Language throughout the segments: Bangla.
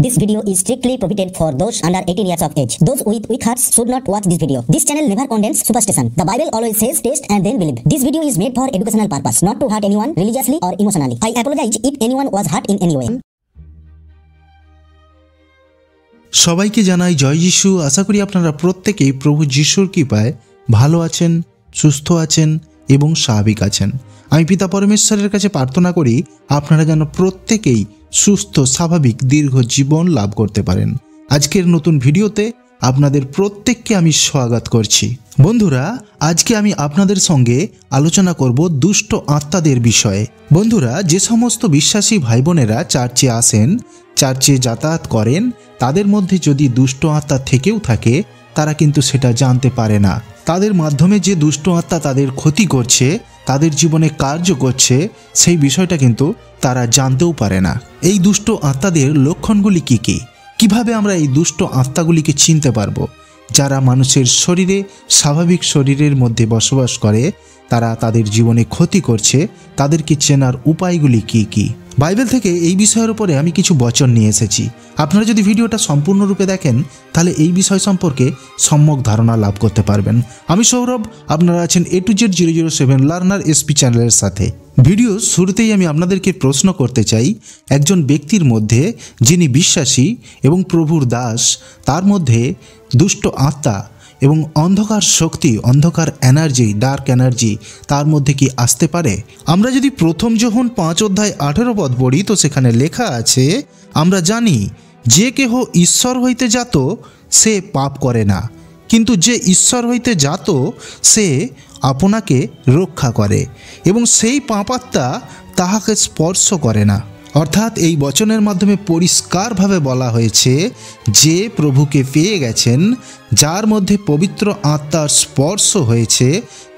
This video is strictly prohibited for those under 18 years of age. Those with weak hearts should not watch this video. This channel never condemns superstition. The Bible always says taste and then believe. This video is made for educational purpose, not to hurt anyone religiously or emotionally. I apologize if anyone was hurt in any way. সবাইকে জানাই জয় যিশু। আশা করি আপনারা প্রত্যেকেই প্রভু যিশুর কৃপায় ভালো আছেন, সুস্থ আছেন এবং স্বাভাবিক আছেন। আমি পিতা পরমেশ্বরের কাছে প্রার্থনা করি আপনারা যেন প্রত্যেকেই সুস্থ, স্বাভাবিক, দীর্ঘ জীবন লাভ করতে পারেন। আজকের নতুন ভিডিওতে আপনাদের প্রত্যেককে আমি স্বাগত করছি। বন্ধুরা, আজকে আমি আপনাদের সঙ্গে আলোচনা করব দুষ্ট আত্মাদের বিষয়ে। বন্ধুরা, যে সমস্ত বিশ্বাসী ভাই বোনেরা চার্চে আসেন, চার্চে যাতায়াত করেন, তাদের মধ্যে যদি দুষ্ট আত্মা থেকেও থাকে তারা কিন্তু সেটা জানতে পারে না। তাদের মাধ্যমে যে দুষ্ট আত্মা তাদের ক্ষতি করছে, তাদের জীবনে কার্য করছে, সেই বিষয়টা কিন্তু তারা জানতেও পারে না। এই দুষ্ট আত্মাদের লক্ষণগুলি কী কী? কিভাবে আমরা এই দুষ্ট আত্মাগুলিকে চিনতে পারবো? যারা মানুষের শরীরে, স্বাভাবিক শরীরের মধ্যে বসবাস করে, তারা তাদের জীবনে ক্ষতি করছে, তাদেরকে চেনার উপায়গুলি কী কী? বাইবেল থেকে এই বিষয়ের উপরে আমি কিছু বচন নিয়ে এসেছি। আপনারা যদি ভিডিওটা সম্পূর্ণরূপে দেখেন তাহলে এই বিষয় সম্পর্কে সম্যক ধারণা লাভ করতে পারবেন। আমি সৌরভ, আপনারা আছেন A to Z 007 learner SP চ্যানেলের সাথে। ভিডিও শুরুতেই আমি আপনাদেরকে প্রশ্ন করতে চাই, একজন ব্যক্তির মধ্যে যিনি বিশ্বাসী এবং প্রভুর দাস, তার মধ্যে দুষ্ট আত্মা এবং অন্ধকার শক্তি, অন্ধকার এনার্জি, ডার্ক এনার্জি তার মধ্যে কি আসতে পারে? আমরা যদি প্রথম যোহন 5 অধ্যায় 18 পদ পড়ি তো সেখানে লেখা আছে, আমরা জানি যে কেহ ঈশ্বর হইতে জাত সে পাপ করে না, কিন্তু যে ঈশ্বর হইতে জাত সে আপনাকে রক্ষা করে এবং সেই পাপাত্মা তাহাকে স্পর্শ করে না। অর্থাৎ এই বচনের মাধ্যমে পরিষ্কারভাবে বলা হয়েছে, যে প্রভুকে পেয়ে গেছেন, যার মধ্যে পবিত্র আত্মার স্পর্শ হয়েছে,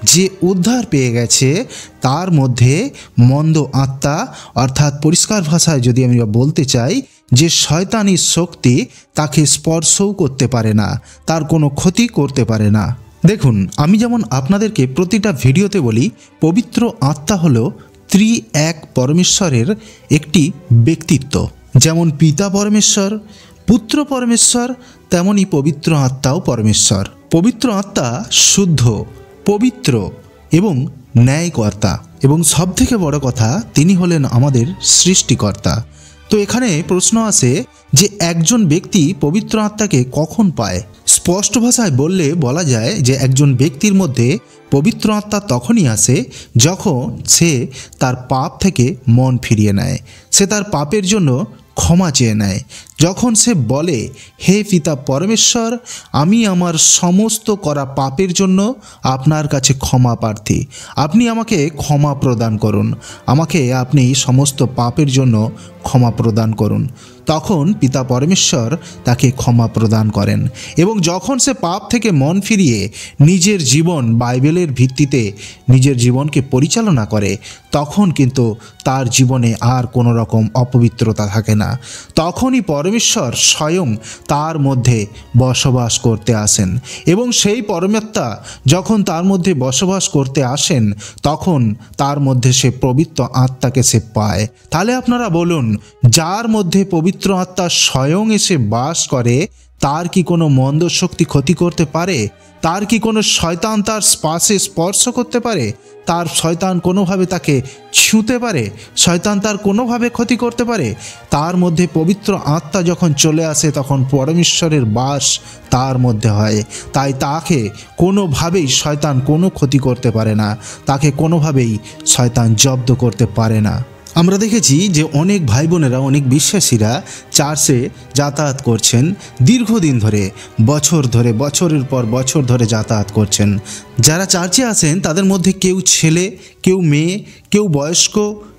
যে উদ্ধার পেয়ে গেছে, তার মধ্যে মন্দ আত্মা, অর্থাৎ পরিষ্কার ভাষায় যদি আমি বলতে চাই যে শয়তানি শক্তি তাকে স্পর্শও করতে পারে না, তার কোনো ক্ষতি করতে পারে না। দেখুন, আমি যেমন আপনাদেরকে প্রতিটা ভিডিওতে বলি, পবিত্র আত্মা হলো ত্রি-এক পরমেশ্বরের একটি ব্যক্তিত্ব। যেমন পিতা পরমেশ্বর, পুত্র পরমেশ্বর, তেমনই পবিত্র আত্মাও পরমেশ্বর। পবিত্র আত্মা শুদ্ধ, পবিত্র এবং ন্যায়কর্তা, এবং সবথেকে বড় কথা, তিনি হলেন আমাদের সৃষ্টিকর্তা। তো এখানে প্রশ্ন আসে যে একজন ব্যক্তি পবিত্র আত্মাকে কখন পায়? স্পষ্ট ভাষায় বললে বলা যায় যে একজন ব্যক্তির মধ্যে পবিত্র আত্মা তখনই আসে যখন সে তার পাপ থেকে মন ফিরিয়ে নেয়, সে তার পাপের জন্য ক্ষমা চেয়ে নেয়, যখন সে বলে, হে পিতা পরমেশ্বর, আমি আমার সমস্ত করা পাপের জন্য আপনার কাছে ক্ষমা প্রার্থী, আপনি আমাকে ক্ষমা প্রদান করুন, আমাকে আপনি সমস্ত পাপের জন্য ক্ষমা প্রদান করুন। তখন পিতা পরমেশ্বর তাকে ক্ষমা প্রদান করেন এবং যখন সে পাপ থেকে মন ফিরিয়ে নিজের জীবন বাইবেলের ভিত্তিতে নিজের জীবনকে পরিচালনা করে, তখন কিন্তু তার জীবনে আর কোনো রকম অপবিত্রতা থাকে না। তখনই পরমেশ্বর স্বয়ং তার মধ্যে বসবাস করতে আসেন এবং সেই পরমাত্মা যখন তার মধ্যে বসবাস করতে আসেন তখন তার মধ্যে সে পবিত্র আত্মাকে সে পায়। তাহলে আপনারা বলুন, যার মধ্যে পবিত্র আত্মা স্বয়ং এসে বাস করে, তার কি কোনো মন্দ শক্তি ক্ষতি করতে পারে? তার কি কোনো শয়তান তার পাশে স্পর্শ করতে পারে? তার শয়তান কোনোভাবে তাকে ছুঁতে পারে? শয়তান তার কোনোভাবে ক্ষতি করতে পারে? তার মধ্যে পবিত্র আত্মা যখন চলে আসে তখন পরমেশ্বরের বাস তার মধ্যে হয়, তাই তাকে কোনোভাবেই শয়তান কোনো ক্ষতি করতে পারে না, তাকে কোনোভাবেই শয়তান জব্দ করতে পারে না। আমরা দেখেছি যে অনেক ভাই বোনেরা, অনেক বিশ্বাসীরা চার্চে যাতায়াত করছেন দীর্ঘদিন ধরে, বছর ধরে, বছরের পর বছর ধরে যাতায়াত করছেন। যারা চার্চে আসেন তাদের মধ্যে কেউ ছেলে, কেউ মেয়ে, কেউ বয়স্ক,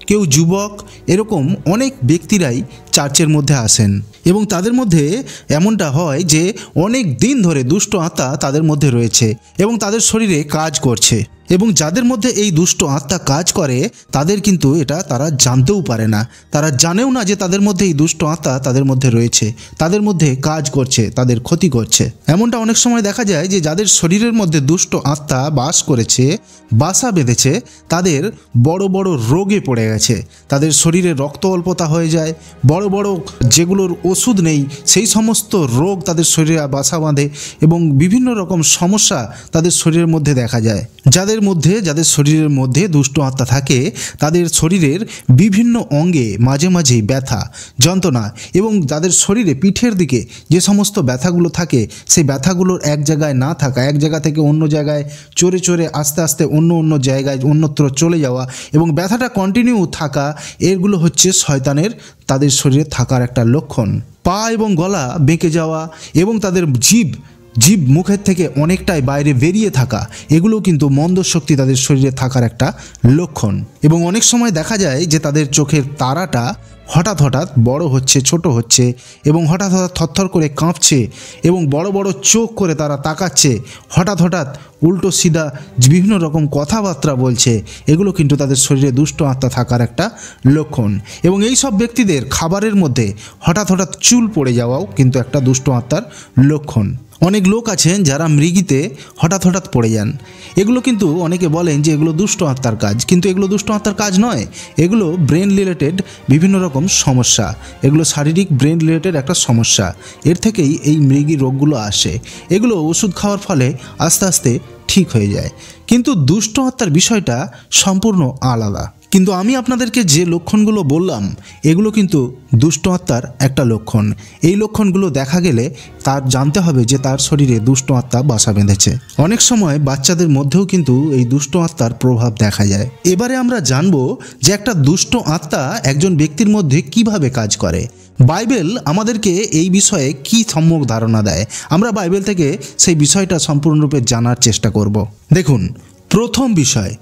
কেউ যুবক, এরকম অনেক ব্যক্তিরাই চার্চের মধ্যে আসেন এবং তাদের মধ্যে এমনটা হয় যে অনেক দিন ধরে দুষ্ট আত্মা তাদের মধ্যে রয়েছে এবং তাদের শরীরে কাজ করছে এবং যাদের মধ্যে এই দুষ্ট আত্মা কাজ করে তাদের কিন্তু এটা তারা জানতেও পারে না, তারা জানেও না যে তাদের মধ্যে এই দুষ্ট আত্মা তাদের মধ্যে রয়েছে, তাদের মধ্যে কাজ করছে, তাদের ক্ষতি করছে। এমনটা অনেক সময় দেখা যায় যে যাদের শরীরের মধ্যে দুষ্ট আত্মা বাস করেছে, বাসা বেঁধেছে, তাদের বড় বড় রোগে পড়ে গেছে, তাদের শরীরে রক্ত অল্পতা হয়ে যায়, বড় বড় যেগুলোর ওষুধ নেই সেই সমস্ত রোগ তাদের শরীরে বাসা বাঁধে এবং বিভিন্ন রকম সমস্যা তাদের শরীরের মধ্যে দেখা যায়। যাদের শরীরের মধ্যে দুষ্ট আত্মা থাকে তাদের শরীরের বিভিন্ন অঙ্গে মাঝে মাঝেই ব্যথা, যন্ত্রণা এবং তাদের শরীরে পিঠের দিকে যে সমস্ত ব্যথাগুলো থাকে সেই ব্যথাগুলোর এক জায়গায় না থাকা, এক জায়গা থেকে অন্য জায়গায় চড়ে চড়ে আস্তে আস্তে অন্য জায়গায় অন্যত্র চলে যাওয়া এবং ব্যথাটা কন্টিনিউ থাকা, এগুলো হচ্ছে শয়তানের তাদের শরীরে থাকার একটা লক্ষণ। পা এবং গলা বেঁকে যাওয়া এবং তাদের জিভ মুখের থেকে অনেকটাই বাইরে বেরিয়ে থাকা, এগুলো কিন্তু মন্দ শক্তি তাদের শরীরে থাকার একটা লক্ষণ। এবং অনেক সময় দেখা যায় যে তাদের চোখের তারাটা হঠাৎ বড় হচ্ছে, ছোট হচ্ছে এবং হঠাৎ থরথর করে কাঁপছে এবং বড় বড় চোখ করে তারা তাকাচ্ছে, হঠাৎ উল্টো সিধা বিভিন্ন রকম কথাবার্তা বলছে, এগুলো কিন্তু তাদের শরীরে দুষ্ট আত্মা থাকার একটা লক্ষণ। এবং এই সব ব্যক্তিদের খাবারের মধ্যে হঠাৎ চুল পড়ে যাওয়াও কিন্তু একটা দুষ্ট আত্মার লক্ষণ। অনেক লোক আছেন যারা মৃগীতে হঠাৎ পড়ে যান, এগুলো কিন্তু অনেকে বলেন যে এগুলো দুষ্ট আত্মার কাজ, কিন্তু এগুলো দুষ্ট আত্মার কাজ নয়, এগুলো ব্রেন রিলেটেড বিভিন্ন রকম সমস্যা, এগুলো শারীরিক ব্রেন রিলেটেড একটা সমস্যা, এর থেকেই এই মৃগী রোগগুলো আসে। এগুলো ওষুধ খাওয়ার ফলে আস্তে আস্তে ঠিক হয়ে যায়, কিন্তু দুষ্ট আত্মার বিষয়টা সম্পূর্ণ আলাদা। কিন্তু আমি আপনাদেরকে যে লক্ষণগুলো বললাম এগুলো কিন্তু দুষ্ট আত্মার একটা লক্ষণ। এই লক্ষণগুলো দেখা গেলে তার জানতে হবে যে তার শরীরে দুষ্ট আত্মা বাসা বেঁধেছে। অনেক সময় বাচ্চাদের মধ্যেও কিন্তু এই দুষ্ট আত্মার প্রভাব দেখা যায়। এবারে আমরা জানবো যে একটা দুষ্ট আত্মা একজন ব্যক্তির মধ্যে কিভাবে কাজ করে। বাইবেল আমাদেরকে এই বিষয়ে কি সম্যক ধারণা দেয়, আমরা বাইবেল থেকে সেই বিষয়টা সম্পূর্ণরূপে জানার চেষ্টা করব। দেখুন, প্রথম বিষয়,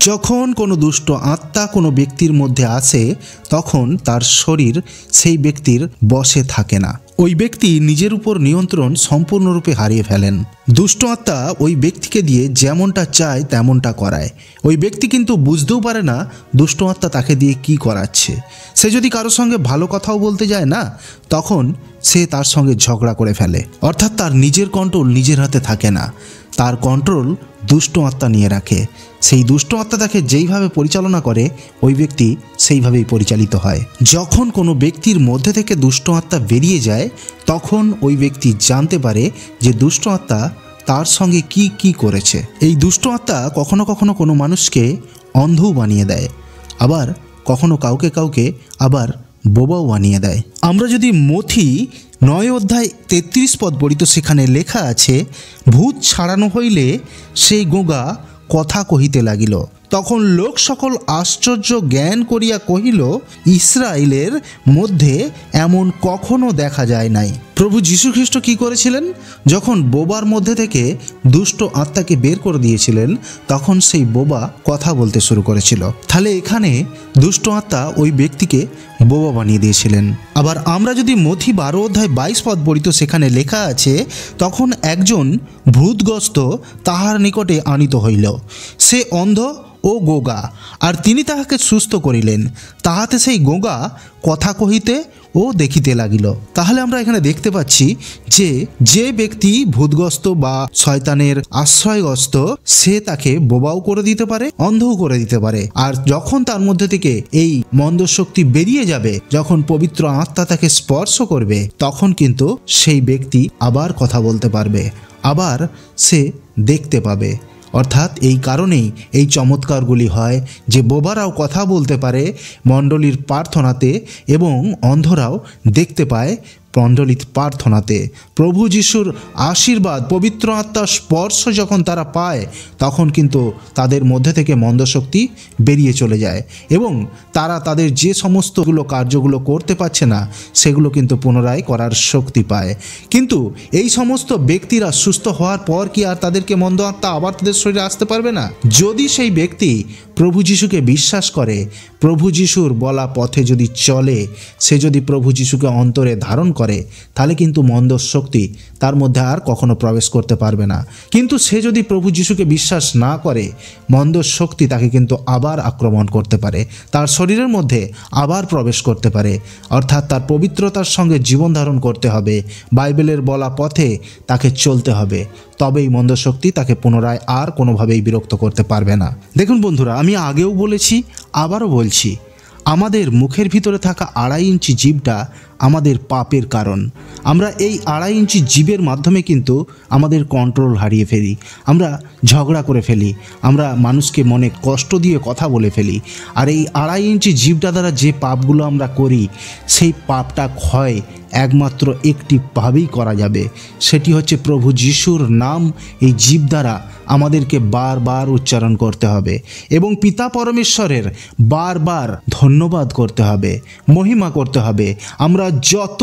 যখন কোনো দুষ্ট আত্মা কোনো ব্যক্তির মধ্যে আসে তখন তার শরীর সেই ব্যক্তির বশে থাকে না, ওই ব্যক্তি নিজের উপর নিয়ন্ত্রণ সম্পূর্ণরূপে হারিয়ে ফেলেন। দুষ্ট আত্মা ওই ব্যক্তিকে দিয়ে যেমনটা চায় তেমনটা করায়। ওই ব্যক্তি কিন্তু বুঝতেও পারে না দুষ্ট আত্মা তাকে দিয়ে কি করাচ্ছে। সে যদি কারোর সঙ্গে ভালো কথাও বলতে যায় না, তখন সে তার সঙ্গে ঝগড়া করে ফেলে, অর্থাৎ তার নিজের কন্ট্রোল নিজের হাতে থাকে না, তার কন্ট্রোল দুষ্ট আত্মা নিয়ে রাখে। সেই দুষ্ট আত্মা তাকে যেইভাবে পরিচালনা করে ওই ব্যক্তি সেইভাবেই পরিচালিত হয়। যখন কোনো ব্যক্তির মধ্যে থেকে দুষ্ট আত্মা বেরিয়ে যায় তখন ওই ব্যক্তি জানতে পারে যে দুষ্ট আত্মা তার সঙ্গে কি করেছে। এই দুষ্ট আত্মা কখনো কখনো কোনো মানুষকে অন্ধও বানিয়ে দেয়, আবার কখনো কাউকে আবার বোবাও বানিয়ে দেয়। আমরা যদি মথি 9 অধ্যায় 33 পদ পড়ি তো সেখানে লেখা আছে, ভূত ছাড়ানো হইলে সেই গোগা কথা কহিতে লাগিল, তখন লোক সকল আশ্চর্য জ্ঞান করিয়া কহিল, ইসরায়েলের মধ্যে এমন কখনো দেখা যায় নাই। প্রভু যীশু খ্রিস্ট কি করেছিলেন? যখন বোবার মধ্যে থেকে দুষ্ট আত্মাকে বের করে দিয়েছিলেন তখন সেই বোবা কথা বলতে শুরু করেছিল। তাহলে এখানে দুষ্ট আত্মা ওই ব্যক্তিকে বোবা বানিয়ে দিয়েছিলেন। আবার আমরা যদি মথি 12 অধ্যায় 22 পদ পড়ি তো সেখানে লেখা আছে, তখন একজন ভূতগ্রস্ত তাহার নিকটে আনিত হইল, সে অন্ধ ও গোগা, আর তিনি তাহাকে সুস্থ করিলেন, তাহাতে সেই গোগা কথা কহিতে ও দেখিতে লাগিল। তাহলে আমরা এখানে দেখতে পাচ্ছি যে ব্যক্তি ভূতগ্রস্ত বা শয়তানের আশ্রয়গ্রস্ত সে তাকে বোবাও করে দিতে পারে, অন্ধও করে দিতে পারে। আর যখন তার মধ্যে থেকে এই মন্দ শক্তি বেরিয়ে যাবে, যখন পবিত্র আত্মা তাকে স্পর্শ করবে তখন কিন্তু সেই ব্যক্তি আবার কথা বলতে পারবে, আবার সে দেখতে পাবে। অর্থাৎ এই কারণেই এই চমৎকারগুলি হয় যে বোবারাও কথা বলতে পারে মণ্ডলীর প্রার্থনাতে এবং অন্ধরাও দেখতে পায় মণ্ডলীর প্রার্থনাতে। প্রভু যিশুর আশীর্বাদ, পবিত্র আত্মার স্পর্শ যখন তারা পায় তখন কিন্তু তাদের মধ্যে থেকে মন্দ শক্তি বেরিয়ে চলে যায় এবং তারা তাদের যে সমস্তগুলো কার্যগুলো করতে পারছে না সেগুলো কিন্তু পুনরায় করার শক্তি পায়। কিন্তু এই সমস্ত ব্যক্তিরা সুস্থ হওয়ার পর কি আর তাদেরকে মন্দ আত্মা আবার তাদের শরীরে আসতে পারবে না? যদি সেই ব্যক্তি প্রভু যিশুকে বিশ্বাস করে, প্রভু যিশুর বলা পথে যদি চলে, সে যদি প্রভু যিশুকে অন্তরে ধারণ করে, করে তাহলে কিন্তু মন্দ শক্তি তার মধ্যে আর কখনো প্রবেশ করতে পারবে না। কিন্তু সে যদি প্রভু যিশুকে বিশ্বাস না করে, মন্দ শক্তি তাকে কিন্তু আবার আক্রমণ করতে পারে, তার শরীরের মধ্যে আবার প্রবেশ করতে পারে। অর্থাৎ তার পবিত্রতার সঙ্গে জীবন ধারণ করতে হবে, বাইবেলের বলা পথে তাকে চলতে হবে, তবেই মন্দ শক্তি তাকে পুনরায় আর কোনোভাবেই বিরক্ত করতে পারবে না। দেখুন বন্ধুরা, আমি আগেও বলেছি, আবারও বলছি, আমাদের মুখের ভিতরে থাকা 2.5 ইঞ্চি জিভটা আমাদের পাপের কারণ। আমরা এই 2.5 ইঞ্চি জিভের মাধ্যমে কিন্তু আমাদের কন্ট্রোল হারিয়ে ফেলি, আমরা ঝগড়া করে ফেলি, আমরা মানুষকে মনে কষ্ট দিয়ে কথা বলে ফেলি। আর এই 2.5 ইঞ্চি জিভটা দ্বারা যে পাপগুলো আমরা করি, সেই পাপটা ক্ষয় একমাত্র একটিভাবেই করা যাবে, সেটি হচ্ছে প্রভু যিশুর নাম এই জিভ দ্বারা আমাদেরকে বারবার উচ্চারণ করতে হবে এবং পিতা পরমেশ্বরের বারবার ধন্যবাদ করতে হবে, মহিমা করতে হবে। আমরা যত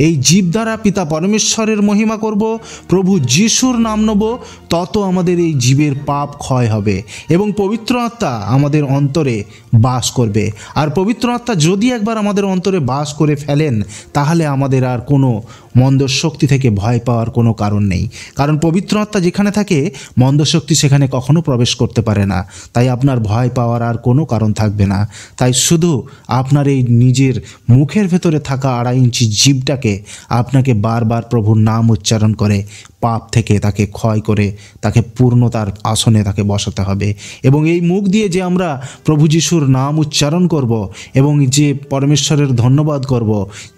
এই জীব দ্বারা পিতা পরমেশ্বরের মহিমা করব, প্রভু যিশুর নাম নেব, তত আমাদের এই জীবের পাপ ক্ষয় হবে এবং পবিত্র আত্মা আমাদের অন্তরে বাস করবে। আর পবিত্র আত্মা যদি একবার আমাদের অন্তরে বাস করে ফেলেন, তাহলে আমাদের আর কোনো মন্দ শক্তি থেকে ভয় পাওয়ার কোনো কারণ নেই। কারণ পবিত্র আত্মা যেখানে থাকে, মন্দ শক্তি সেখানে কখনো প্রবেশ করতে পারে না। তাই আপনার ভয় পাওয়ার আর কোনো কারণ থাকবে না। তাই শুধু আপনার এই নিজের মুখের ভেতরে থাকা 2.5 ইঞ্চি জীবটাকে আপনাকে বারবার প্রভুর নাম উচ্চারণ করে পাপ থেকে তাকে ক্ষয় করে তাকে পূর্ণতার আসনে তাকে বসাতে হবে। এবং এই মুখ দিয়ে যে আমরা প্রভু যিশুর নাম উচ্চারণ করব এবং যে পরমেশ্বরের ধন্যবাদ করব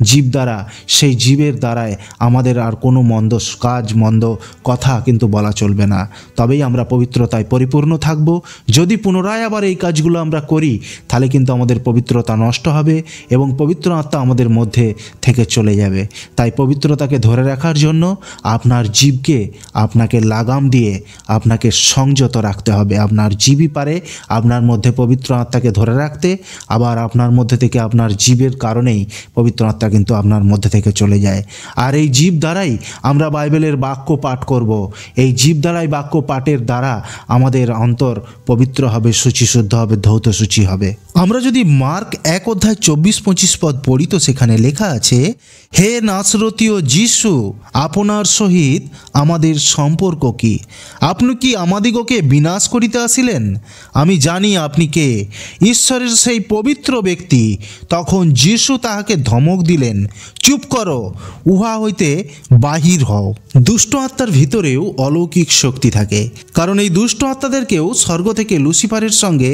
জীব দ্বারা, সেই জীবের দ্বারায় আমাদের আর কোনো মন্দ কাজ, মন্দ কথা কিন্তু বলা চলবে না। তবেই আমরা পবিত্রতায় পরিপূর্ণ থাকব। যদি পুনরায় আবার এই কাজগুলো আমরা করি, তাহলে কিন্তু আমাদের পবিত্রতা নষ্ট হবে এবং পবিত্র আত্মা আমাদের মধ্যে থেকে চলে যাবে। তাই পবিত্রতাকে ধরে রাখার জন্য আপনার জীবকে আপনাকে লাগাম দিয়ে আপনাকে সংযত রাখতে হবে। আপনার জীবই পারে আপনার মধ্যে পবিত্র আত্মাকে ধরে রাখতে, আবার আপনার মধ্যে থেকে আপনার জীবের কারণেই পবিত্র আত্মা কিন্তু আপনার মধ্যে থেকে চলে যায়। আর এই জীব দ্বারাই আমরা বাইবেলের বাক্য পাঠ করব। এই জীব দ্বারাই বাক্য পাঠের দ্বারা আমাদের অন্তর পবিত্র হবে, শুচিশুদ্ধ হবে, ধৌত সূচি হবে। আমরা যদি মার্ক 1:24-25 পদ পড়ি, তো সেখানে লেখা আছে, হে নাসরতীয় যিশু, আপনার সহিত আমাদের সম্পর্ক কি? আপনি কি আমাদিগকে বিনাশ করিতে আসিলেন? আমি জানি আপনি কে, ঈশ্বরের সেই পবিত্র ব্যক্তি। তখন যিশু তাহাকে ধমক দিলেন, চুপ করো, উহা হইতে বাহির হও। দুষ্ট আত্মার ভিতরেও অলৌকিক শক্তি থাকে, কারণ এই দুষ্ট আত্মাদেরকেও স্বর্গ থেকে লুসিফারের সঙ্গে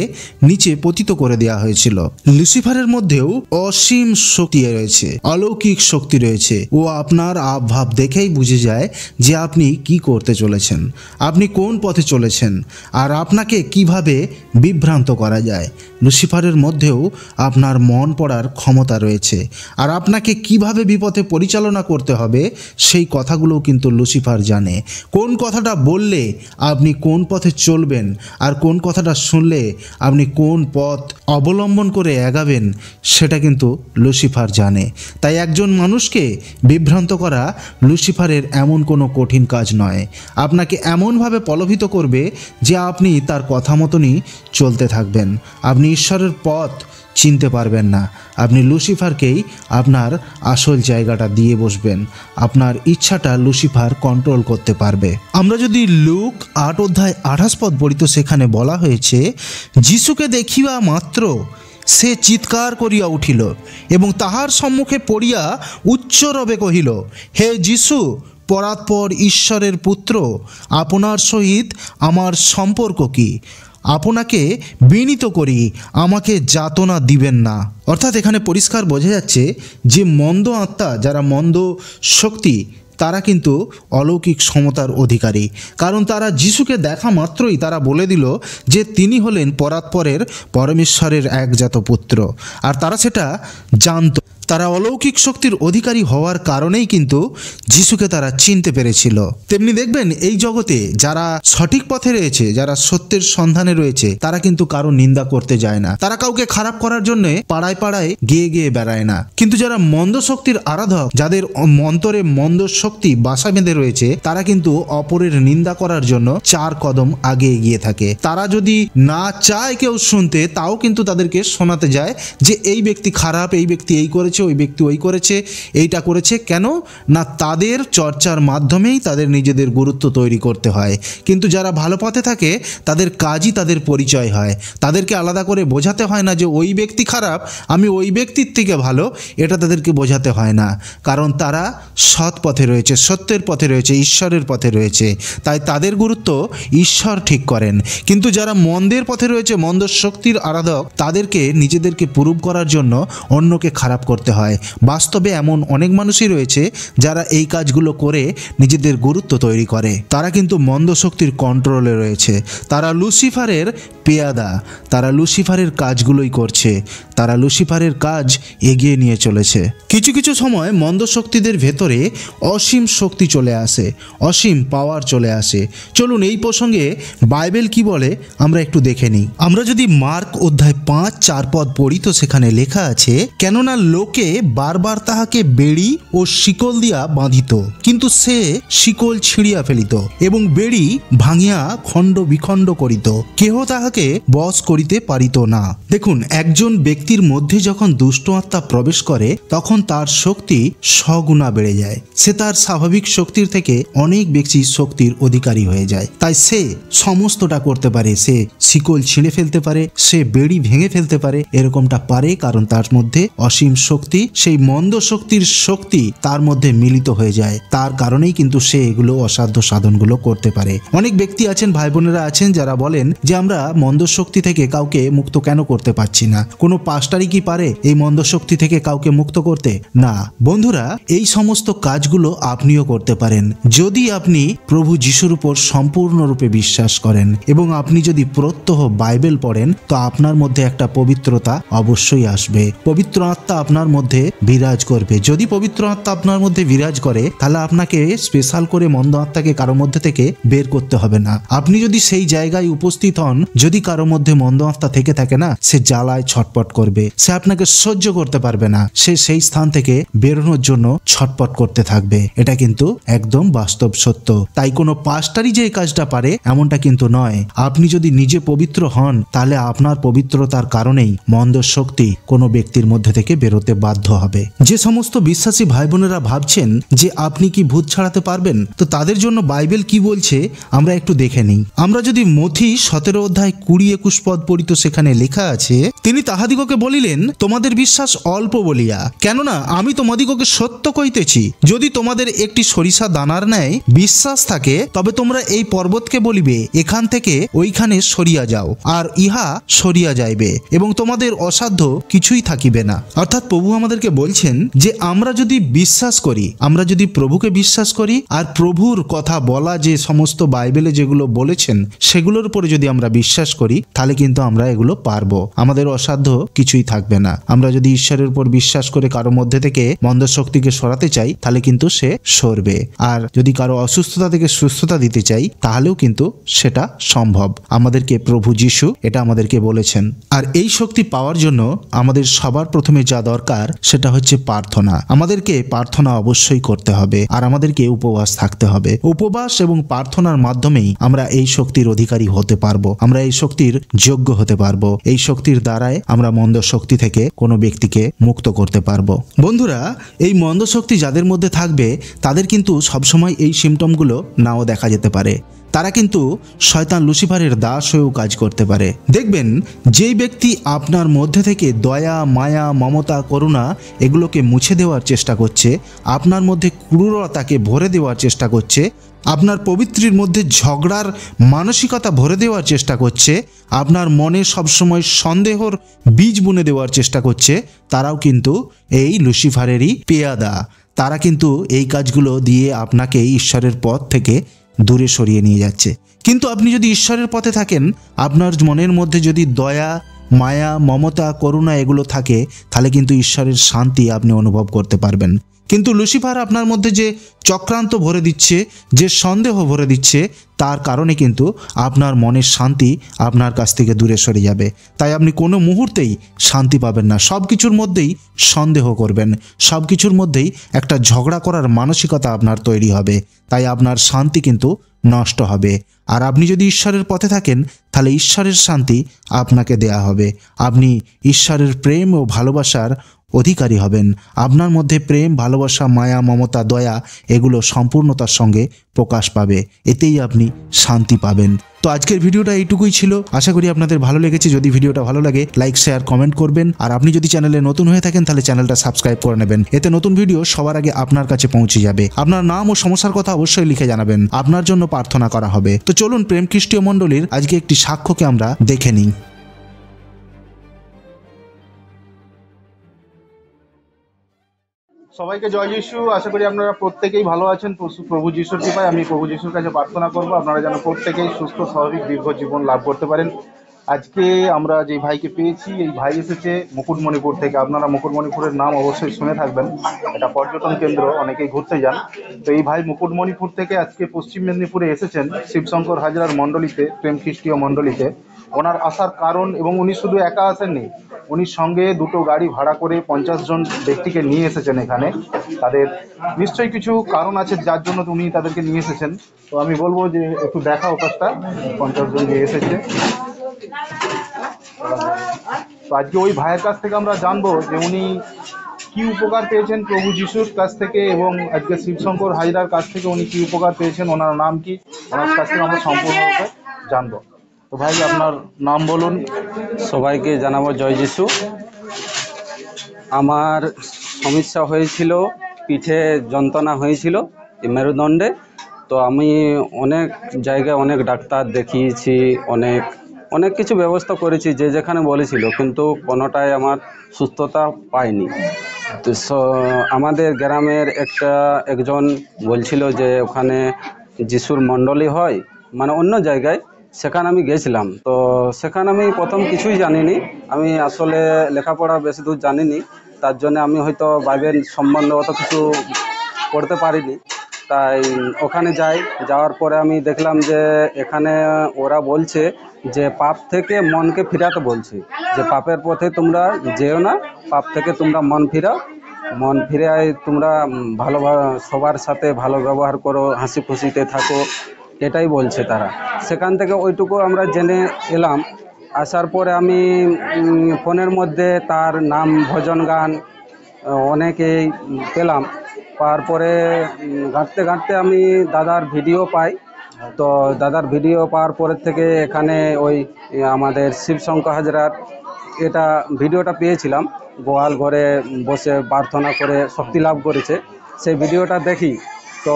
নিচে পতিত করে দেওয়া হয়েছিল। লুসিফারের মধ্যেও অসীম শক্তি রয়েছে, অলৌকিক শক্তি রয়েছে। ও আপনার ভাব দেখেই বুঝে যায় যে আপনি কি করতে চলেছেন, আপনি কোন পথে চলেছেন, আর আপনাকে কিভাবে বিভ্রান্ত করা যায়। লুসিফারের মধ্যেও আপনার মন পড়ার ক্ষমতা রয়েছে, আর আপনাকে কিভাবে বিপথে পরিচালনা করতে হবে সেই কথাগুলো কিন্তু লুসিফার জানে। কোন কথাটা বললে আপনি কোন পথে চলবেন, আর কোন কথাটা শুনলে আপনি কোন পথ অবলম্বন করে এগাবেন, সেটা কিন্তু লুসিফার জানে। তাই একজন মানুষকে বিভ্রান্ত করা লুসিফারের এমন কোনো কঠিন কাজ নয়। আপনাকে এমনভাবে প্রলোভিত করবে যে আপনি তার কথা মতনই চলতে থাকবেন। আপনি ঈশ্বরের পথ চিনতে পারবেন না, আপনি লুসিফারকেই আপনার আসল জায়গাটা দিয়ে বসবেন। আপনার ইচ্ছাটা লুসিফার কন্ট্রোল করতে পারবে। আমরা যদি লুক 8:28 পদ পড়ি, তো সেখানে বলা হয়েছে, যিশুকে দেখিবা মাত্র সে চিৎকার করিয়া উঠিল এবং তাহার সম্মুখে পড়িয়া উচ্চরবে কহিল, হে যিশু, পরাৎপর ঈশ্বরের পুত্র, আপনার সহিত আমার সম্পর্ক কি? আপনাকে বিনীত করি, আমাকে যাতনা দিবেন না। অর্থাৎ এখানে পরিষ্কার বোঝা যাচ্ছে যে মন্দ আত্মা, যারা মন্দ শক্তি, তারা কিন্তু অলৌকিক ক্ষমতার অধিকারী। কারণ তারা যিশুকে দেখা মাত্রই তারা বলে দিল যে তিনি হলেন পরাৎপরের পরমেশ্বরের একজাত পুত্র, আর তারা সেটা জানত। তারা অলৌকিক শক্তির অধিকারী হওয়ার কারণেই কিন্তু যিশুকে তারা চিনতে পেরেছিল। তেমনি দেখবেন এই জগতে যারা সঠিক পথে রয়েছে, যারা সত্যের সন্ধানে রয়েছে, তারা কিন্তু কারো নিন্দা করতে যায় না, তারা কাউকে খারাপ করার জন্য পাড়ায় পাড়ায় গিয়ে গিয়ে বেড়ায় না। কিন্তু যারা মন্দ শক্তির আরাধক, যাদের অন্তরে মন্দ শক্তি বাসা বেঁধে রয়েছে, তারা কিন্তু অপরের নিন্দা করার জন্য 4 কদম আগে এগিয়ে থাকে। তারা যদি না চায় কেউ শুনতে, তাও কিন্তু তাদেরকে শোনাতে যায় যে এই ব্যক্তি খারাপ, এই ব্যক্তি এই করেছে, করেছে, ওই ব্যক্তি ওই করেছে, এইটা করেছে। কেন না তাদের চর্চার মাধ্যমেই তাদের নিজেদের গুরুত্ব তৈরি করতে হয়। কিন্তু যারা ভালো পথে থাকে তাদের কাজই তাদের পরিচয় হয়। তাদেরকে আলাদা করে বোঝাতে হয় না যে ওই ব্যক্তি খারাপ, আমি ওই ব্যক্তির থেকে ভালো, এটা তাদেরকে বোঝাতে হয় না। কারণ তারা সৎ পথে রয়েছে, সত্যের পথে রয়েছে, ঈশ্বরের পথে রয়েছে, তাই তাদের গুরুত্ব ঈশ্বর ঠিক করেন। কিন্তু যারা মন্দের পথে রয়েছে, মন্দ শক্তির আরাধক, তাদেরকে নিজেদেরকে প্রুভ করার জন্য অন্যকে খারাপ করতে হয়। বাস্তবে এমন অনেক মানুষই রয়েছে যারা এই কাজগুলো করে নিজেদের গুরুত্ব তৈরি করে। তারা কিন্তু মন্দ শক্তির কন্ট্রোলে রয়েছে, তারা লুসিফারের পেয়াদা, তারা লুসিফারের কাজগুলোই করছে, তারা লুসিফারের কাজ এগিয়ে নিয়ে চলেছে। কিছু কিছু সময় মন্দ শক্তিদের ভেতরে অসীম শক্তি চলে আসে, অসীম পাওয়ার চলে আসে। চলুন এই প্রসঙ্গে বাইবেল কি বলে আমরা একটু দেখে নিই। আমরা যদি মার্ক অধ্যায় 5:4 পদ পড়ি তো সেখানে লেখা আছে, কেননা লোকে বারবার তাহাকে বেড়ি ও শিকল দিয়া বাঁধিত, কিন্তু সে শিকল ছিঁড়িয়া ফেলিত এবং বেড়ি ভাঙিয়া খণ্ড বিখণ্ড করিত, কেহ তাহাকে বশ করিতে পারিত না। দেখুন, একজন ব্যক্তির মধ্যে যখন দুষ্ট আত্মা প্রবেশ করে তখন তার শক্তি সগুণা বেড়ে যায়। সে তার স্বাভাবিক শক্তির থেকে অনেক বেশি শক্তির অধিকারী হয়ে যায়। তাই সে সমস্তটা করতে পারে, সে শিকল ছিঁড়ে ফেলতে পারে, সে বেড়ি ভেঙে ফেলতে পারে। এরকমটা পারে কারণ তার মধ্যে অসীম শক্তি, সেই মন্দ শক্তির শক্তি তার মধ্যে মিলিত হয়ে যায়। তার কারণেই কিন্তু সে এগুলো অসাধ্য সাধনগুলো করতে পারে। অনেক ব্যক্তি আছেন, ভাই বোনেরা আছেন, যারা বলেন যে আমরা মন্দ শক্তি থেকে কাউকে মুক্ত কেন করতে পারছি না? কোনো পাস্টারই কি পারে এই মন্দ শক্তি থেকে কাউকে মুক্ত করতে? না বন্ধুরা, এই সমস্ত কাজগুলো আপনিও করতে পারেন যদি আপনি প্রভু যিশুর উপর সম্পূর্ণরূপে বিশ্বাস করেন এবং আপনি যদি প্রত্যহ বাইবেল পড়েন, তো আপনার মধ্যে একটা পবিত্রতা অবশ্যই আসবে। পবিত্র আত্মা আপনার মধ্যে বিরাজ করবে। যদি পবিত্র আত্মা আপনার মধ্যে বিরাজ করে তাহলে আপনাকে স্পেশাল করে মন্দ আত্মাকে কারো মধ্যে থেকে বের করতে হবে না। আপনি যদি সেই জায়গায় উপস্থিত হন, যদি কারো মধ্যে মন্দ আত্মা থেকে থাকে না, সে জ্বালায় ছটপট করবে, সে আপনাকে সহ্য করতে পারবে না, সে সেই স্থান থেকে বেরোনোর জন্য ছটপট করতে থাকবে। এটা কিন্তু একদম বাস্তব সত্য। তাই কোনো পাস্টারই যে কাজটা পারে এমনটা কিন্তু নয়। আপনি যদি নিজে পবিত্র হন তাহলে আপনার পবিত্রতার কারণেই মন্দ শক্তি কোনো ব্যক্তির মধ্যে থেকে বেরোতে বাধ্য হবে। যে সমস্ত বিশ্বাসী ভাই বোনেরা ভাবছেন যে আপনি কি ভূত ছাড়াতে পারবেন, তো তাদের জন্য বাইবেল কি বলছে আমরা একটু দেখে নিই। আমরা যদি মথি 17 অধ্যায় 20-21 পদ পড়ি তো সেখানে লেখা আছে, তিনি তাহাদিগকে বলিলেন, তোমাদের বিশ্বাস অল্প বলিয়া, কেননা আমি তোমাদিগকে সত্য কইতেছি, যদি তোমাদের একটি সরিষা দানার ন্যায় বিশ্বাস থাকে তবে তোমরা এই পর্বতকে বলিবে, এখান থেকে ওইখানে সরিয়া যাও, আর ইহা সরিয়া যাইবে, এবং তোমাদের অসাধ্য কিছুই থাকিবে না। অর্থাৎ প্রভু আমাদেরকে বলছেন যে আমরা যদি বিশ্বাস করি, আমরা যদি প্রভুকে বিশ্বাস করি আর প্রভুর কথা বলা যে সমস্ত বাইবেলে যেগুলো বলেছেন সেগুলোর উপরে যদি আমরা বিশ্বাস করি তাহলে কিন্তু আমরা এগুলো পারবো। আমাদের অসাধ্য কিছুই থাকবে না। আমরা যদি ঈশ্বরের উপর বিশ্বাস করে কারো মধ্যে থেকে মন্দ শক্তিকে সরাতে চাই তাহলে কিন্তু সে সরবে। আর যদি কারো অসুস্থতা থেকে সুস্থতা দিতে চাই তাহলেও কিন্তু সেটা সম্ভব। আমাদেরকে প্রভু যিশু এটা আমাদেরকে বলেছেন। আর এই শক্তি পাওয়ার জন্য আমাদের সবার প্রথমে যা দরকার সেটা হচ্ছে প্রার্থনা। আমাদেরকে প্রার্থনা অবশ্যই করতে হবে আর আমাদেরকে উপবাস থাকতে হবে। উপবাস এবং প্রার্থনার মাধ্যমেই আমরা এই শক্তির অধিকারী হতে পারবো, আমরা এই শক্তির যোগ্য হতে পারবো। এই শক্তির দ্বারাই আমরা মন্দ শক্তি থেকে কোনো ব্যক্তিকে মুক্ত করতে পারবো। বন্ধুরা, এই মন্দ শক্তি যাদের মধ্যে থাকবে তাদের কিন্তু সবসময় এই সিমটমগুলো নাও দেখা যেতে পারে। তারা কিন্তু শয়তান লুসিফারের দাস হয়েও কাজ করতে পারে। দেখবেন যেই ব্যক্তি আপনার মধ্যে থেকে দয়া, মায়া, মমতা, করুণা এগুলোকে মুছে দেওয়ার চেষ্টা করছে, আপনার মধ্যে ক্রূরতাকে ভরে দেওয়ার চেষ্টা করছে, আপনার পবিত্রীর মধ্যে ঝগড়ার মানসিকতা ভরে দেওয়ার চেষ্টা করছে, আপনার মনে সবসময় সন্দেহর বীজ বুনে দেওয়ার চেষ্টা করছে, তারাও কিন্তু এই লুসিফারেরই পেয়াদা। তারা কিন্তু এই কাজগুলো দিয়ে আপনাকে ঈশ্বরের পথ থেকে দূরে সরিয়ে নিয়ে যাচ্ছে। কিন্তু আপনি যদি ঈশ্বরের পথে থাকেন, আপনার মনের মধ্যে যদি দয়া, মায়া, মমতা, করুণা এগুলো থাকে তাহলে কিন্তু ঈশ্বরের শান্তি আপনি অনুভব করতে পারবেন। কিন্তু লুসিফার আপনার মধ্যে যে চক্রান্ত ভরে দিচ্ছে, যে সন্দেহ ভরে দিচ্ছে, তার কারণে কিন্তু আপনার মনের শান্তি আপনার কাছ থেকে দূরে সরে যাবে। তাই আপনি কোনো মুহূর্তেই শান্তি পাবেন না। সব কিছুর মধ্যেই সন্দেহ করবেন, সব কিছুর মধ্যেই একটা ঝগড়া করার মানসিকতা আপনার তৈরি হবে। তাই আপনার শান্তি কিন্তু নষ্ট হবে। আর আপনি যদি ঈশ্বরের পথে থাকেন তাহলে ঈশ্বরের শান্তি আপনাকে দেয়া হবে। আপনি ঈশ্বরের প্রেম ও ভালোবাসার অধিকারী হবেন। আপনার মধ্যে প্রেম, ভালোবাসা, মায়া, মমতা, দয়া এগুলো সম্পূর্ণতার সঙ্গে প্রকাশ পাবে। এতেই আপনি শান্তি পাবেন। তো আজকের ভিডিওটা এইটুকুই ছিল। আশা করি আপনাদের ভালো লেগেছে। যদি ভিডিওটা ভালো লাগে লাইক, শেয়ার, কমেন্ট করবেন। আর আপনি যদি চ্যানেলে নতুন হয়ে থাকেন তাহলে চ্যানেলটা সাবস্ক্রাইব করে নেবেন। এতে নতুন ভিডিও সবার আগে আপনার কাছে পৌঁছে যাবে। আপনার নাম ও সমস্যার কথা অবশ্যই লিখে জানাবেন, আপনার জন্য প্রার্থনা করা হবে। তো চলুন প্রেম খ্রিস্টীয় মণ্ডলীর আজকে একটি সাক্ষ্যকে আমরা দেখে নিই। সবাইকে জয় যিশু। আশা করি আপনারা প্রত্যেকেই ভালো আছেন। প্রভু যিশুর কৃপায় আমি প্রভু যিশুর কাছে প্রার্থনা করব আপনারা যেন প্রত্যেকেই সুস্থ স্বাভাবিক দীর্ঘ জীবন লাভ করতে পারেন। আজকে আমরা যে ভাইকে পেয়েছি, এই ভাই এসেছে মুকুটমণিপুর থেকে। আপনারা মুকুটমণিপুরের নাম অবশ্যই শুনে থাকবেন, এটা পর্যটন কেন্দ্র, অনেকেই ঘুরতে যান। তো এই ভাই মুকুটমণিপুর থেকে আজকে পশ্চিম মেদিনীপুরে এসেছেন শিবশঙ্কর হাজরার মণ্ডলীতে, প্রেম খ্রিস্টীয় মণ্ডলীতে। ওনার আসার কারণ, এবং উনি শুধু একা আসেননি, উনি সঙ্গে দুটো গাড়ি ভাড়া করে 50 জন ব্যক্তিকে নিয়ে এসেছেন এখানে। তাদের নিশ্চয়ই কিছু কারণ আছে যার জন্য উনি তাদেরকে নিয়ে এসেছেন। তো আমি বলবো যে একটু দেখা ওপাশটা 50 জন যে এসেছে। তো আজকে ওই ভাইয়ের কাছ থেকে আমরা জানবো যে উনি কি উপকার পেয়েছেন প্রভু যিশুর কাছ থেকে, এবং আজকে শিবশঙ্কর হাজরার কাছ থেকে উনি কি উপকার পেয়েছেন, ওনার নাম কি, ওনার কাছ থেকে আমরা সম্পূর্ণরূপে জানবো। তো ভাই আপনার নাম বলুন। সবাইকে জানাবো জয় যিশু। আমার সমস্যা হয়েছিল, পিঠে যন্ত্রণা হয়েছিল, এই মেরুদণ্ডে। তো আমি অনেক জায়গায় অনেক ডাক্তার দেখিয়েছি, অনেক কিছু ব্যবস্থা করেছি যে যেখানে বলেছিল, কিন্তু কোনোটাই আমার সুস্থতা পাইনি। তো আমাদের গ্রামের একজন বলছিল যে ওখানে যিশুর মণ্ডলী হয়, মানে অন্য জায়গায়, সেখানে আমি গেছিলাম। তো সেখানে আমি প্রথম কিছুই জানিনি, আমি আসলে লেখাপড়া বেশি দূর জানিনি, তার জন্য আমি হয়তো বাইবেল সম্বন্ধে অত কিছু পড়তে পারিনি। তাই ওখানে যাওয়ার পরে আমি দেখলাম যে এখানে ওরা বলছে যে পাপ থেকে মনকে ফিরাতে বলছে, যে পাপের পথে তোমরা যেও না, পাপ থেকে তোমরা মন ফিরে তোমরা ভালো সবার সাথে ভালো ব্যবহার করো, হাসি খুশিতে থাকো, এটাই বলছে তারা। সেখান থেকে ওইটুকু আমরা জেনে এলাম। আসার পরে আমি ফোনের মধ্যে তার নাম, ভজন গান অনেকেই পেলাম। তারপরে ঘাঁটতে ঘাঁটতে আমি দাদার ভিডিও পাই। তো দাদার ভিডিও পাওয়ার পরের থেকে এখানে ওই আমাদের শিবশঙ্কর হাজরার ভিডিওটা পেয়েছিলাম, গোয়াল ঘরে বসে প্রার্থনা করে শক্তি লাভ করেছে, সেই ভিডিওটা দেখি। তো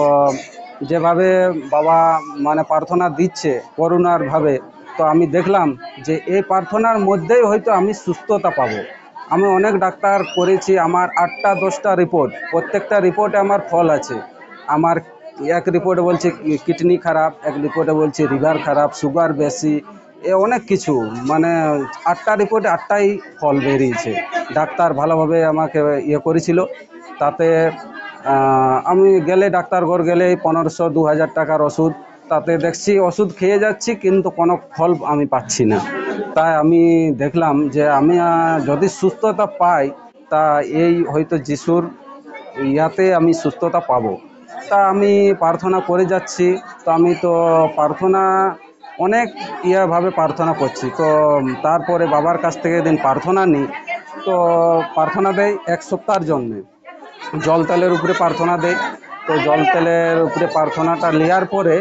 যেভাবে বাবা মানে প্রার্থনা দিচ্ছে করুণার ভাবে, তো আমি দেখলাম যে এই প্রার্থনার মধ্যেই হয়তো আমি সুস্থতা পাবো। আমি অনেক ডাক্তার করেছি, আমার 8টা 10টা রিপোর্ট, প্রত্যেকটা রিপোর্টে আমার ফল আছে। আমার এক রিপোর্টে বলছে কিডনি খারাপ, এক রিপোর্টে বলছে লিভার খারাপ, সুগার বেশি, অনেক কিছু, মানে 8টা রিপোর্টে 8টাই ফল বেরিয়েছে। ডাক্তার ভালোভাবে আমাকে করেছিল। তাতে আমি গেলে ডাক্তার ঘর গেলে 1500-2000 টাকার ওষুধ, তাতে দেখছি ওষুধ খেয়ে যাচ্ছি কিন্তু কোনো ফল আমি পাচ্ছি না। তাই আমি দেখলাম যে আমি যদি সুস্থতা পাই, তা এই হয়তো যিশুর ইয়াতে আমি সুস্থতা পাবো। তা আমি প্রার্থনা করে যাচ্ছি। তো আমি তো প্রার্থনা অনেক ভাবে প্রার্থনা করছি। তো তারপরে বাবার কাছ থেকে দিন প্রার্থনা নিই। তো প্রার্থনা দেয় 1 সপ্তাহের জন্যে, জল তেলের উপরে প্রার্থনা দেয়। তো জল তেলের উপরে প্রার্থনাটা নেওয়ার পরে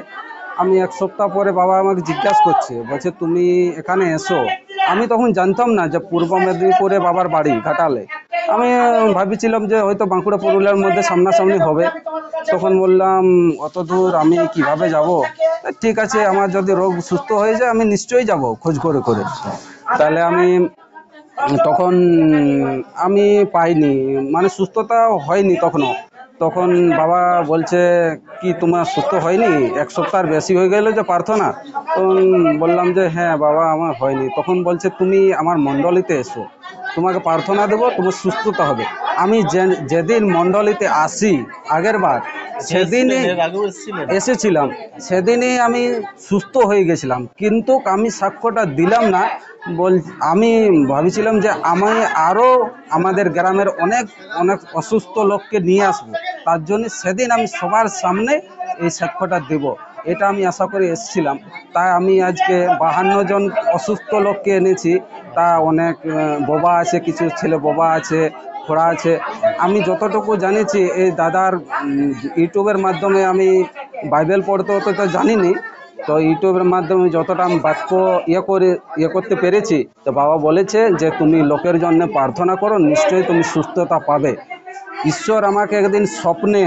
আমি 1 সপ্তাহ পরে বাবা আমাকে জিজ্ঞাসা করছে, বলছে তুমি এখানে এসো। আমি তখন জানতাম না যে পূর্ব মেদিনীপুরে বাবার বাড়ি ঘাটালে। আমি ভাবছিলাম যে হয়তো বাঁকুড়া পুরুলিয়ার মধ্যে সামনাসামনি হবে। তখন বললাম অত দূর আমি কিভাবে যাব? ঠিক আছে, আমার যদি রোগ সুস্থ হয়ে যায় আমি নিশ্চয়ই যাব খোঁজ করে করে। তাহলে তখন আমি পাইনি, মানে সুস্থতা হয়নি তখন বাবা বলছে কি তোমার সুস্থ হয়নি, 1 সপ্তাহ বেশি হয়ে গেল যে প্রার্থনা? তখন বললাম যে হ্যাঁ বাবা, আমার হয়নি। তখন বলছে তুমি আমার মণ্ডলীতে এসো, তোমাকে প্রার্থনা দেবো, তোমার সুস্থতা হবে। আমি যেদিন মণ্ডলীতে আসি আগের বার, সেদিনই এসেছিলাম, সেদিনই আমি সুস্থ হয়ে গেছিলাম, কিন্তু আমি সাক্ষ্যটা দিলাম না। আমি ভাবছিলাম যে আমি আরও আমাদের গ্রামের অনেক অসুস্থ লোককে নিয়ে আসবো, তার জন্য সেদিন আমি সবার সামনে এই সাক্ষ্যটা দেব। এটা আমি আশা করে এসেছিলাম। তাই আমি আজকে 52 জন অসুস্থ লোককে এনেছি। তা অনেক বোবা আছে, কিছু ছেলে বোবা আছে, খোড়া আছে। আমি যতটুকু জানিছি এই দাদার ইউটিউবের মাধ্যমে, আমি বাইবেল পড়তে হতে তো জানিনি, তো ইউটিউবের মাধ্যমে যতটা আমি বাক্য করতে পেরেছি, তো বাবা বলেছে যে তুমি লোকের জন্য প্রার্থনা করো, নিশ্চয়ই তুমি সুস্থতা পাবে। ঈশ্বর আমাকে একদিন স্বপ্নে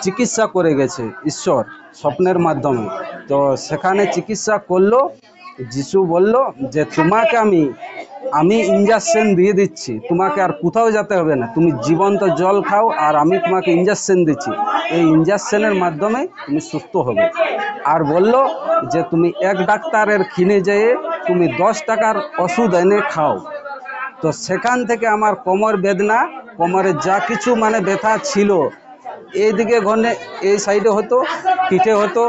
চিকিৎসা করে গেছে, ঈশ্বর স্বপ্নের মাধ্যমে। তো সেখানে চিকিৎসা করলো। যিশু বলল যে তোমাকে আমি ইঞ্জেকশন দিয়ে দিচ্ছি, তোমাকে আর কোথাও যেতে হবে না, তুমি জীবন্ত জল খাও আর আমি তোমাকে ইঞ্জেকশন দিচ্ছি, এই ইঞ্জেকশনের মাধ্যমে তুমি সুস্থ হবে। আর বলল যে তুমি এক ডাক্তারের কিনে যেয়ে তুমি 10 টাকার ওষুধ এনে খাও। তো সেখান থেকে আমার কোমর বেদনা, কোমরে যা কিছু মানে ব্যথা ছিল, এইদিকে ঘনে এই সাইডে হতো, পিঠে হতো,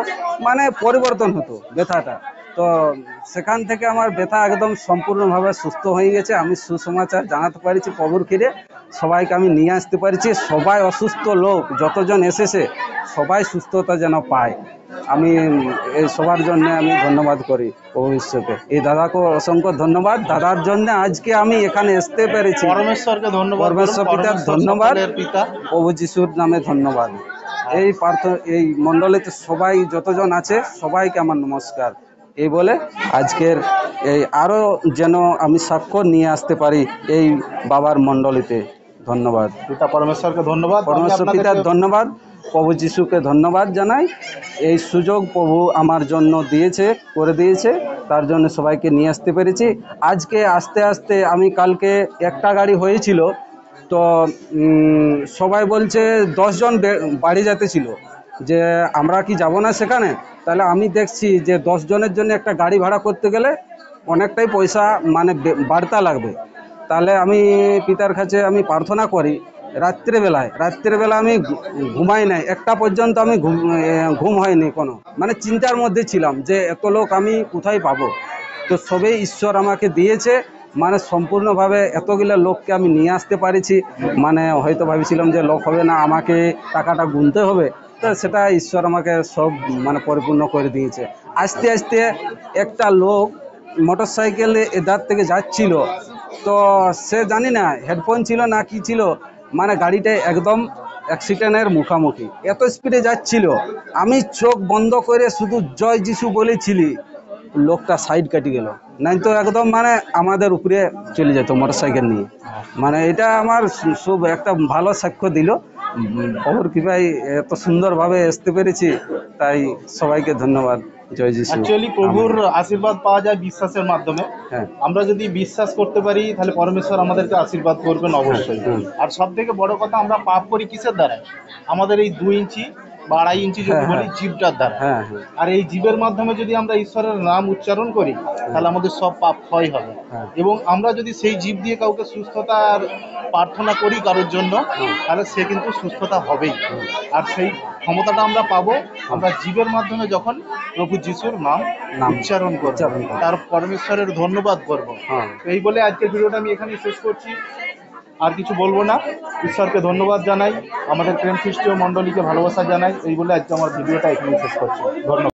মানে পরিবর্তন হতো ব্যথাটা। তো সেখান থেকে আমার ব্যথা একদম সম্পূর্ণভাবে সুস্থ হয়ে গেছে। আমি সুসমাচার জানাতে পারছি প্রভুর ক্ষীরে, সবাইকে আমি নিয়ে আসতে পারছি। সবাই অসুস্থ লোক যতজন এসেছে সবাই সুস্থতা যেন পায়। আমি এই সবার জন্য আমি ধন্যবাদ করি প্রভু ঈশ্বরকে। এই দাদাকে অসংখ্য ধন্যবাদ, দাদার জন্য আজকে আমি এখানে আসতে পেরেছি। পরমেশ্বরকে ধন্যবাদ, পরমেশ্বর পিতার ধন্যবাদ, পিতা প্রভু যিশুর নামে ধন্যবাদ। এই মণ্ডলীতে সবাই যতজন আছে সবাইকে আমার নমস্কার। এই বলে আজকের এই আরও যেন আমি স্বাক্ষর নিয়ে আসতে পারি এই বাবার মণ্ডলীতে। ধন্যবাদ পিতা পরমেশ্বরকে ধন্যবাদ, পরমেশ্বর পিতার ধন্যবাদ, প্রভু যিশুকে ধন্যবাদ জানাই। এই সুযোগ প্রভু আমার জন্য করে দিয়েছে, তার জন্য সবাইকে নিয়ে আসতে পেরেছি। আজকে আস্তে আস্তে আমি কালকে একটা গাড়ি হয়েছিল, তো সবাই বলছে 10 জন বাড়ি যেতে ছিল, যে আমরা কি যাব না সেখানে। তাহলে আমি দেখছি যে 10 জনের জন্য একটা গাড়ি ভাড়া করতে গেলে অনেকটাই পয়সা মানে বাড়তা লাগবে। তাহলে আমি পিতার কাছে আমি প্রার্থনা করি রাত্রেবেলা আমি ঘুমাই নাই, 1টা পর্যন্ত আমি ঘুম হয়নি কোনো, মানে চিন্তার মধ্যে ছিলাম যে এত লোক আমি কোথায় পাবো। তো সবেই ঈশ্বর আমাকে দিয়েছে, মানে সম্পূর্ণভাবে এতগুলো লোককে আমি নিয়ে আসতে পারেছি। মানে হয়তো ভাবছিলাম যে লোক হবে না, আমাকে টাকাটা গুনতে হবে, তো সেটা ঈশ্বর আমাকে সব মানে পরিপূর্ণ করে দিয়েছে। আস্তে আস্তে একটা লোক মোটর সাইকেলে এধার থেকে যাচ্ছিল, তো সে জানি না হেডফোন ছিল না কি ছিল, মানে গাড়িটা একদম অ্যাক্সিডেন্টের মুখোমুখি, এত স্পিডে যাচ্ছিল। আমি চোখ বন্ধ করে শুধু জয় যিশু বলেছিলি, লোকটা সাইড কেটে গেল, নাই তো একদম মানে আমাদের উপরে চলে যেত মোটর সাইকেল নিয়ে। মানে এটা আমার সব একটা ভালো সাক্ষ্য দিল। প্রভুর কৃপায় এত সুন্দরভাবে আসতে পেরেছি, তাই সবাইকে ধন্যবাদ। জয় যিশু। অ্যাকচুয়ালি প্রভুর আশীর্বাদ পাওয়া যায় বিশ্বাসের মাধ্যমে। হ্যাঁ। আমরা যদি বিশ্বাস করতে পারি তাহলে পরমেশ্বর আমাদেরকে আশীর্বাদ করবেন অবশ্যই। হ্যাঁ। আর সব থেকে বড় কথা, আমরা পাপ করি কিসের দ্বারা? আমাদের এই 2 ইঞ্চি বা 2.5 ইঞ্চি যদি বলি জীবটার দ্বারা। হ্যাঁ। আর এই জীবের মাধ্যমে যদি আমরা ঈশ্বরের নাম উচ্চারণ করি তাহলে আমাদের সব পাপ ক্ষয় হবে। এবং আমরা যদি সেই জীব দিয়ে কাউকে সুস্থতার প্রার্থনা করি কারোর জন্য, তাহলে সে কিন্তু সুস্থতা হবেই। আর সেই ক্ষমতাটা আমরা পাবো আমরা জীবের মাধ্যমে যখন প্রভু যিশুর নাম উচ্চারণ করব, তার পরমেশ্বরের ধন্যবাদ করব। এই বলে আজকের ভিডিওটা আমি এখানেই শেষ করছি, আর কিছু বলবো না। ঈশ্বরকে ধন্যবাদ জানাই, আমাদের প্রেম খ্রিস্টীয় মণ্ডলীকে ভালোবাসা জানাই। এই বলে আজকে আমার ভিডিওটা এখানেই শেষ করছি। ধন্যবাদ।